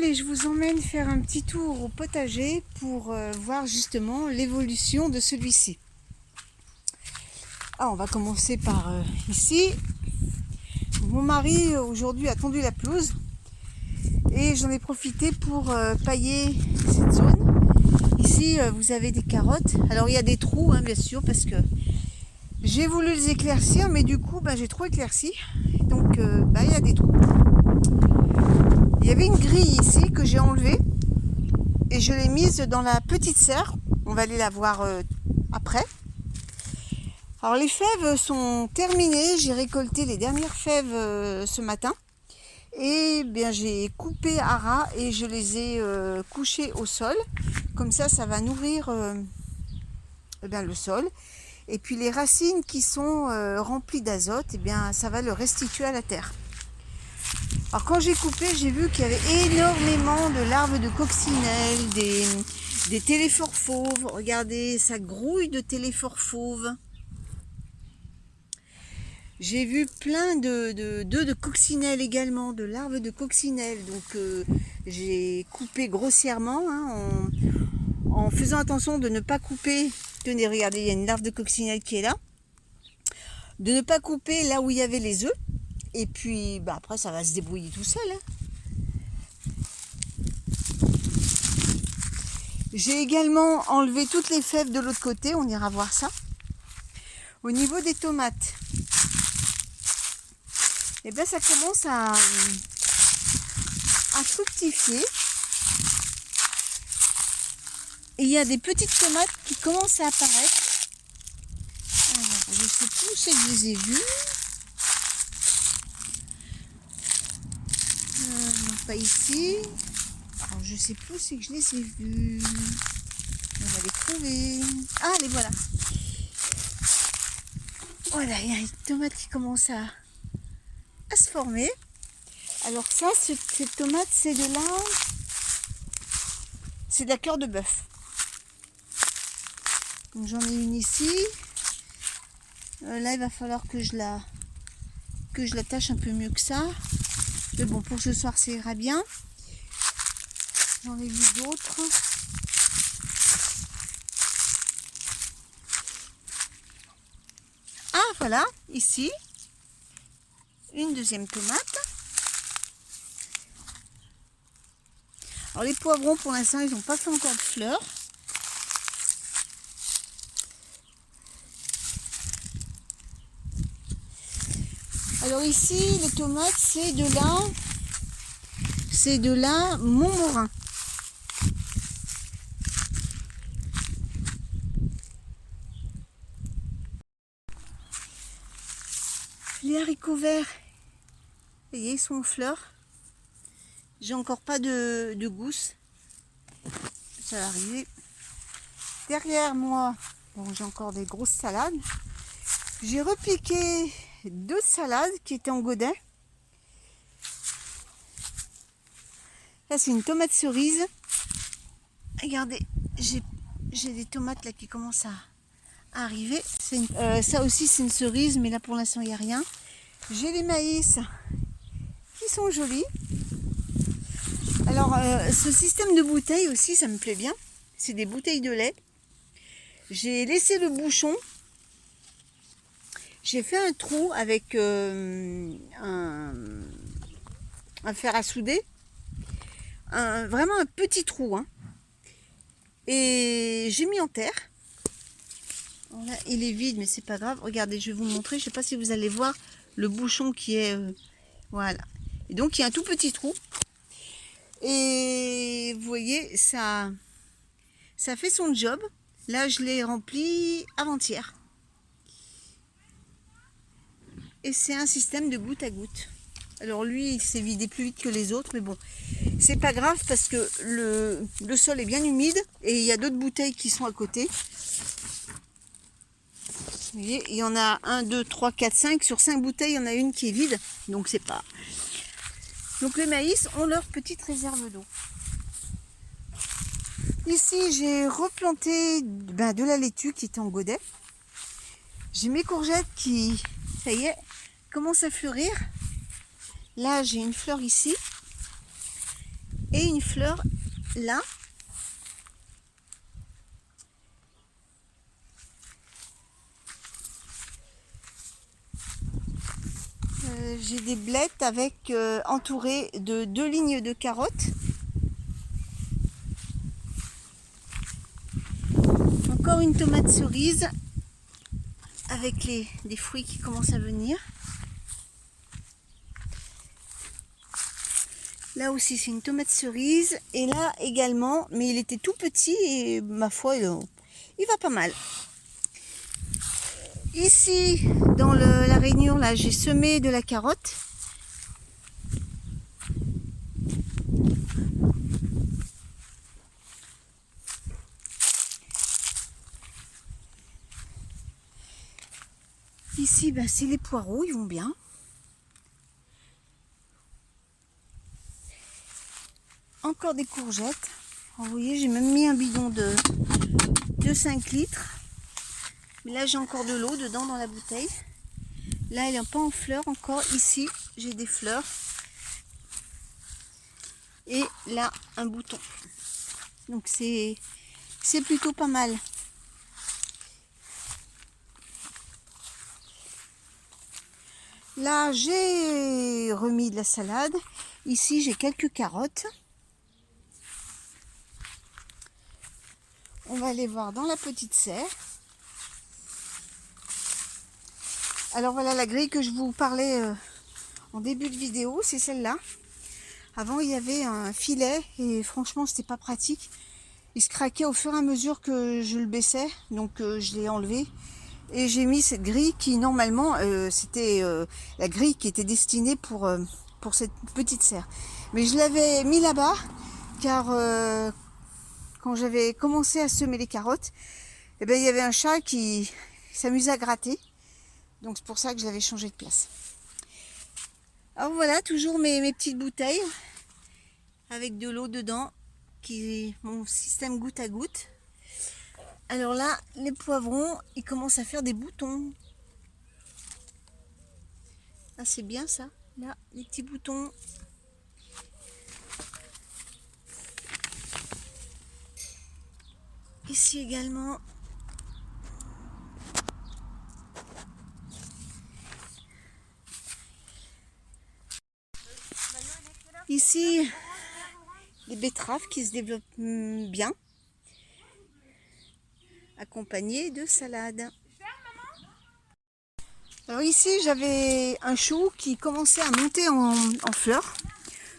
Allez, je vous emmène faire un petit tour au potager pour voir justement l'évolution de celui-ci. On va commencer par ici. Mon mari aujourd'hui a tondu la pelouse et j'en ai profité pour pailler cette zone. Ici, vous avez des carottes. Alors, il y a des trous, bien sûr, parce que j'ai voulu les éclaircir, mais du coup, j'ai trop éclairci. Donc, il y a des trous. Il y avait une grille ici que j'ai enlevée et je l'ai mise dans la petite serre. On va aller la voir après. Alors, les fèves sont terminées. J'ai récolté les dernières fèves ce matin. Et bien j'ai coupé à ras et je les ai couchées au sol. Comme ça va nourrir le sol. Et puis les racines qui sont remplies d'azote, ça va le restituer à la terre. Alors quand j'ai coupé, j'ai vu qu'il y avait énormément de larves de coccinelle, des téléphores fauves. Regardez, ça grouille de téléphores fauves. J'ai vu plein d'œufs de coccinelle également, de larves de coccinelle. Donc j'ai coupé grossièrement en faisant attention de ne pas couper. Tenez, regardez, il y a une larve de coccinelle qui est là. De ne pas couper là où il y avait les œufs. Et puis après ça va se débrouiller tout seul. J'ai également enlevé toutes les fèves de l'autre côté. On ira voir ça. Au niveau des tomates. Ça commence à fructifier. Et il y a des petites tomates qui commencent à apparaître. Alors, je ne sais plus où c'est que je les ai vues. Non, pas ici. Alors, je ne sais plus où c'est que je les ai vues. On va les trouver. Ah, les voilà. Voilà, il y a une tomate qui commence à se former. Alors ça, cette tomate, c'est de la cœur de bœuf. Donc j'en ai une ici. Là, il va falloir que je la tâche un peu mieux que ça. Mais bon, pour ce soir, ça ira bien. J'en ai vu d'autres. Ah, voilà, ici. Une deuxième tomate. Alors les poivrons pour l'instant ils n'ont pas fait encore de fleurs. Alors ici les tomates c'est de la Montmorin. Les haricots verts, vous voyez, ils sont en fleurs. J'ai encore pas de gousses. Ça va arriver. Derrière moi, j'ai encore des grosses salades. J'ai repiqué 2 salades qui étaient en godet. Là, c'est une tomate cerise. Regardez, j'ai des tomates là qui commencent à arriver. Ça aussi, c'est une cerise, mais là pour l'instant, il n'y a rien. J'ai les maïs qui sont jolis. Alors, ce système de bouteilles aussi, ça me plaît bien. C'est des bouteilles de lait. J'ai laissé le bouchon. J'ai fait un trou avec un fer à souder. Vraiment un petit trou. Et j'ai mis en terre. Voilà, il est vide, mais c'est pas grave. Regardez, je vais vous montrer. Je ne sais pas si vous allez voir le bouchon qui est... voilà. Et donc, il y a un tout petit trou. Et vous voyez, ça fait son job. Là, je l'ai rempli avant-hier. Et c'est un système de goutte à goutte. Alors lui, il s'est vidé plus vite que les autres, mais bon, c'est pas grave parce que le sol est bien humide et il y a d'autres bouteilles qui sont à côté. Vous voyez, il y en a 1, 2, 3, 4, 5. Sur 5 bouteilles, il y en a une qui est vide. Donc c'est pas... Donc les maïs ont leur petite réserve d'eau. Ici, j'ai replanté de la laitue qui était en godet. J'ai mes courgettes qui, ça y est, commencent à fleurir. Là, j'ai une fleur ici. et une fleur là. J'ai des blettes avec entourées de 2 lignes de carottes. Encore une tomate cerise avec des fruits qui commencent à venir. Là aussi c'est une tomate cerise et là également, mais il était tout petit et ma foi il va pas mal. Ici dans la rainure là j'ai semé de la carotte. Ici ben, c'est les poireaux, ils vont bien. Encore des courgettes. Alors, vous voyez, j'ai même mis un bidon de 5 litres. Mais là, j'ai encore de l'eau dedans dans la bouteille. Là, elle n'est pas en fleurs encore. Ici, j'ai des fleurs. Et là, un bouton. Donc, c'est plutôt pas mal. Là, j'ai remis de la salade. Ici, j'ai quelques carottes. On va aller voir dans la petite serre. Alors voilà la grille que je vous parlais en début de vidéo, c'est celle-là. Avant il y avait un filet et franchement c'était pas pratique. Il se craquait au fur et à mesure que je le baissais, donc je l'ai enlevé. Et j'ai mis cette grille qui normalement c'était la grille qui était destinée pour cette petite serre. Mais je l'avais mis là-bas car quand j'avais commencé à semer les carottes, eh ben, il y avait un chat qui s'amusait à gratter. Donc c'est pour ça que j'avais changé de place. Alors voilà, toujours mes petites bouteilles avec de l'eau dedans, qui est mon système goutte à goutte. Alors là, les poivrons, ils commencent à faire des boutons. Ah, c'est bien ça. Là, les petits boutons. Ici également. Ici, les betteraves qui se développent bien, accompagnées de salade. Alors ici, j'avais un chou qui commençait à monter en fleurs.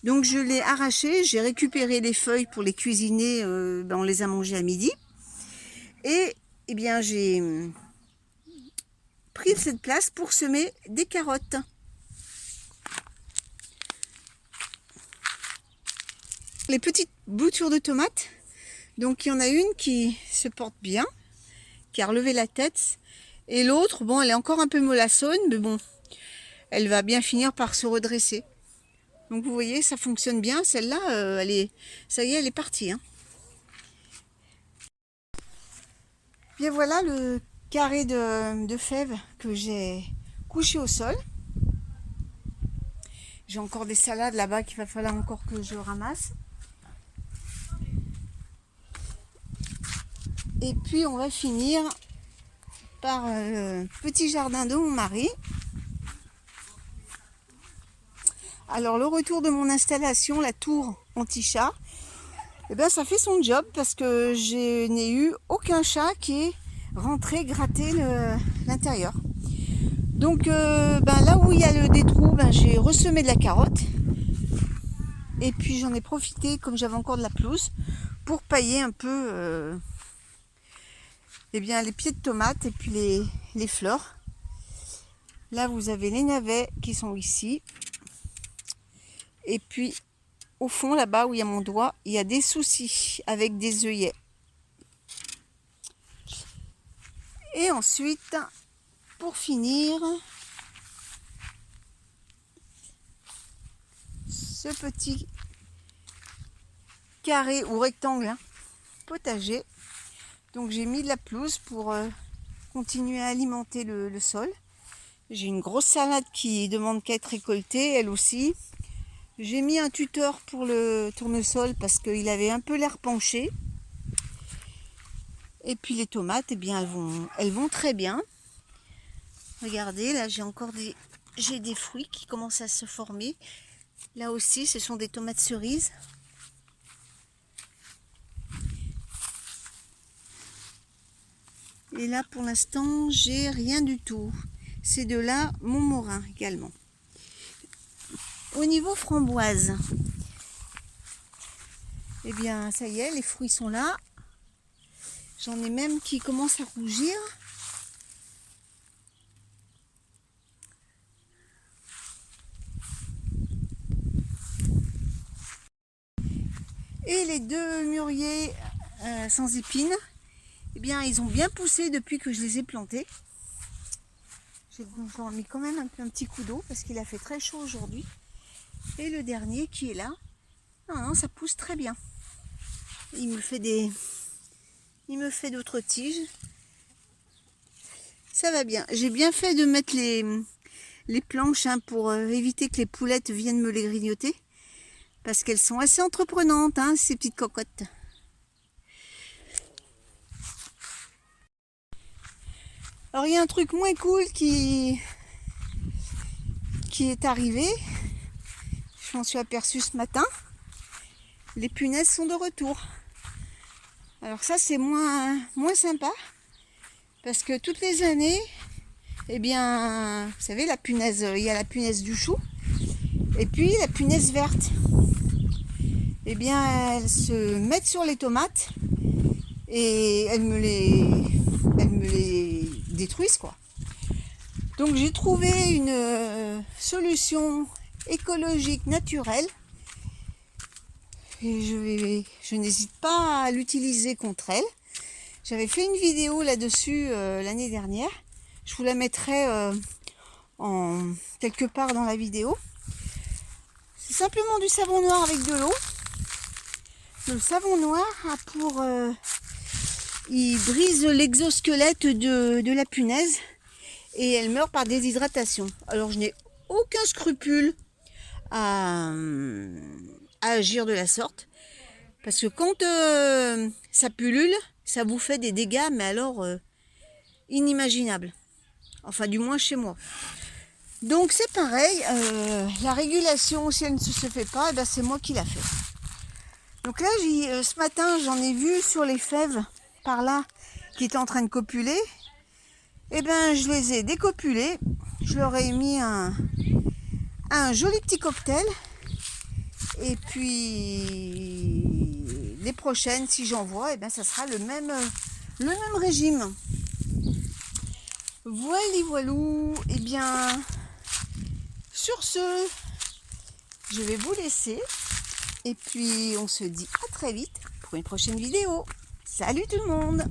Donc je l'ai arraché, j'ai récupéré les feuilles pour les cuisiner, on les a mangées à midi. Et eh bien j'ai pris cette place pour semer des carottes. Les petites boutures de tomates, donc il y en a une qui se porte bien, qui a relevé la tête, et l'autre, bon, elle est encore un peu mollassonne, mais bon, elle va bien finir par se redresser. Donc vous voyez, ça fonctionne bien. Celle-là, ça y est, elle est partie. Hein. Bien voilà le carré de fèves que j'ai couché au sol. J'ai encore des salades là-bas qu'il va falloir encore que je ramasse. Et puis on va finir par le petit jardin de mon mari. Alors le retour de mon installation, la tour anti-chat, eh ben, ça fait son job parce que je n'ai eu aucun chat qui est rentré gratter l'intérieur. Donc là où il y a des trous, j'ai ressemé de la carotte. Et puis j'en ai profité, comme j'avais encore de la pelouse, pour pailler un peu les pieds de tomates et puis les fleurs. Là vous avez les navets qui sont ici. Et puis au fond là-bas où il y a mon doigt, il y a des soucis avec des œillets. Et ensuite, pour finir, ce petit carré ou rectangle potager. Donc j'ai mis de la pelouse pour continuer à alimenter le sol. J'ai une grosse salade qui demande qu'à être récoltée, elle aussi. J'ai mis un tuteur pour le tournesol parce qu'il avait un peu l'air penché. Et puis les tomates, eh bien, elles vont très bien. Regardez, là j'ai des fruits qui commencent à se former. Là aussi, ce sont des tomates cerises. Et là, pour l'instant, j'ai rien du tout. C'est de la Montmorin également. Au niveau framboise, eh bien, ça y est, les fruits sont là. J'en ai même qui commencent à rougir. Et les deux mûriers sans épines, eh bien, ils ont bien poussé depuis que je les ai plantés. J'en ai mis quand même un petit coup d'eau parce qu'il a fait très chaud aujourd'hui. Et le dernier qui est là, non, ça pousse très bien. Il me fait d'autres tiges. Ça va bien. J'ai bien fait de mettre les planches pour éviter que les poulettes viennent me les grignoter. Parce qu'elles sont assez entreprenantes, ces petites cocottes. Alors il y a un truc moins cool qui est arrivé. Je m'en suis aperçue ce matin. Les punaises sont de retour. Alors ça c'est moins sympa. Parce que toutes les années, eh bien, vous savez, la punaise, il y a la punaise du chou. Et puis la punaise verte. Eh bien, elles se mettent sur les tomates et elles me les détruisent, quoi. Donc j'ai trouvé une solution écologique naturelle et je n'hésite pas à l'utiliser contre elles. J'avais fait une vidéo là-dessus l'année dernière. Je vous la mettrai quelque part dans la vidéo. C'est simplement du savon noir avec de l'eau. Le savon noir il brise l'exosquelette de la punaise et elle meurt par déshydratation. Alors je n'ai aucun scrupule à agir de la sorte parce que quand ça pullule, ça vous fait des dégâts, mais alors inimaginables. Enfin, du moins chez moi. Donc c'est pareil, la régulation, si elle ne se fait pas, eh ben, c'est moi qui la fais. Donc là, ce matin, j'en ai vu sur les fèves, par là, qui étaient en train de copuler. Eh bien, je les ai décopulés. Je leur ai mis un joli petit cocktail. Et puis, les prochaines, si j'en vois, eh bien, ça sera le même régime. Voilou. Eh bien, sur ce, je vais vous laisser. Et puis, on se dit à très vite pour une prochaine vidéo. Salut tout le monde!